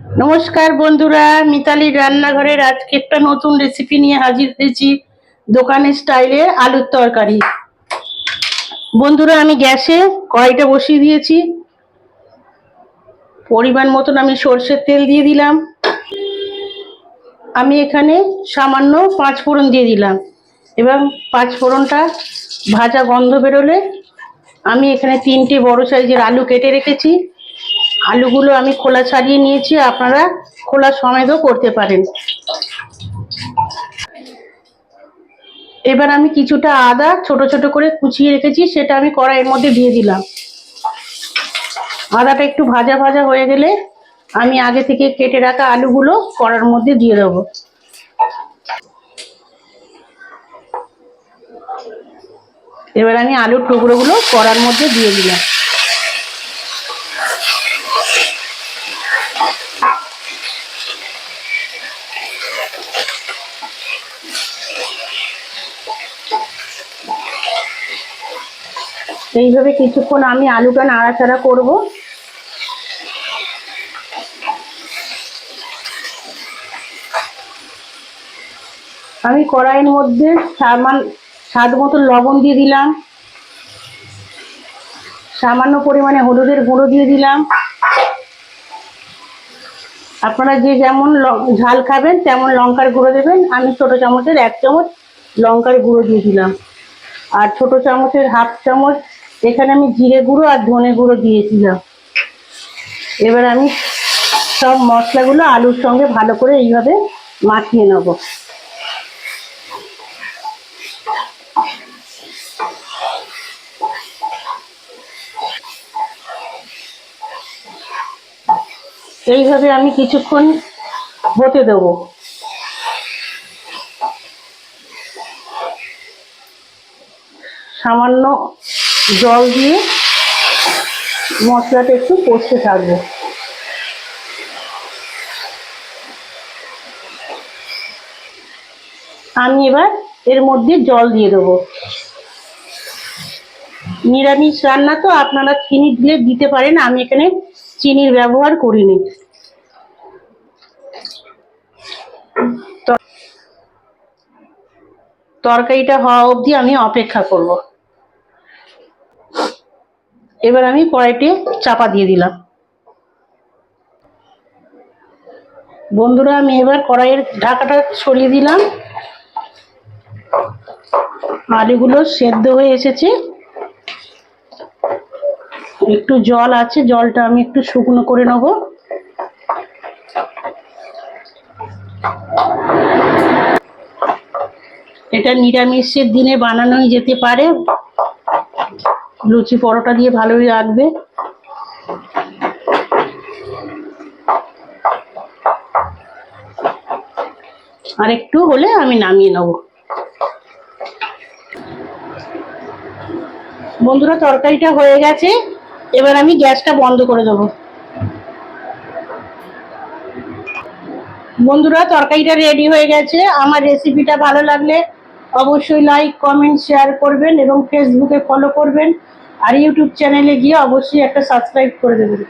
নমস্কার বন্ধুরা, মিতালির রান্নাঘরের আজকে একটা নতুন রেসিপি নিয়ে হাজির হয়েছি। দোকানের স্টাইলে আলুর তরকারি। বন্ধুরা, আমি গ্যাসে কড়াইটা বসিয়ে দিয়েছি। পরিমাণ মতন আমি সর্ষের তেল দিয়ে দিলাম। আমি এখানে সামান্য 5 ফোড়ন দিয়ে দিলাম এবং 5 ফোড়নটা ভাজা গন্ধ বেরোলে আমি এখানে 3টে বড় সাইজের আলু কেটে রেখেছি। আলুগুলো আমি খোলা ছাড়িয়ে নিয়েছি, আপনারা খোলা সমেতও করতে পারেন। এবার আমি কিছুটা আদা ছোট ছোট করে কুচিয়ে রেখেছি, সেটা আমি কড়াইয়ের মধ্যে দিয়ে দিলাম। আদাটা একটু ভাজা ভাজা হয়ে গেলে আমি আগে থেকে কেটে রাখা আলুগুলো কড়ার মধ্যে দিয়ে দেবো। এবার আমি আলুর টুকরোগুলো কড়ার মধ্যে দিয়ে দিলাম। এইভাবে কিছুক্ষণ আমি আলুটা নাড়াচাড়া করব। আমি কড়াইয়ের মধ্যে স্বাদ মতো লবণ দিয়ে দিলাম, সামান্য পরিমাণে হলুদের গুঁড়ো দিয়ে দিলাম। আপনারা যে যেমন ঝাল খাবেন তেমন লঙ্কার গুঁড়ো দেবেন। আমি ছোট চামচের 1 চামচ লঙ্কার গুঁড়ো দিয়ে দিলাম, আর ছোট চামচের 1/2 চামচ এখানে আমি জিরে গুঁড়ো আর ধনে গুঁড়ো দিয়েছিলাম। এবার আমি সব মশলাগুলো আলুর সঙ্গে ভালো করে এইভাবে মাখিয়ে নেব। এইভাবে আমি কিছুক্ষণ হতে দেব। সামান্য জল দিয়ে মশলাটা একটু কষতে থাকবো। আমি এবার এর মধ্যে জল দিয়ে দেবো। নিরামিষ রান্না তো আপনারা চিনি দিলে দিতে পারেন, আমি এখানে চিনির ব্যবহার করিনি। তরকারিটা হওয়া অবধি আমি অপেক্ষা করব। এবার আমি কড়াইতে চাপা দিয়ে দিলাম। বন্ধুরা, আমি এবার কড়াইয়ের ঢাকাটা সরিয়ে দিলাম। আলুগুলো সেদ্ধ হয়ে এসেছে, একটু জল আছে, জলটা আমি একটু শুকনো করে নেব। এটা নিরামিষের দিনে বানানোই যেতে পারে, লুচি পরোটা দিয়ে ভালোই লাগবে। আর একটু হলে আমি নামিয়ে নেব। বন্ধুরা, তরকারিটা হয়ে গেছে, এবার আমি গ্যাসটা বন্ধ করে দেবো। বন্ধুরা, তরকারিটা রেডি হয়ে গেছে। আমার রেসিপিটা ভালো লাগলে অবশ্যই লাইক, কমেন্ট, শেয়ার করবেন এবং ফেসবুকে ফলো করবেন, আর ইউটিউব চ্যানেলে গিয়ে অবশ্যই একটা সাবস্ক্রাইব করে দেবেন।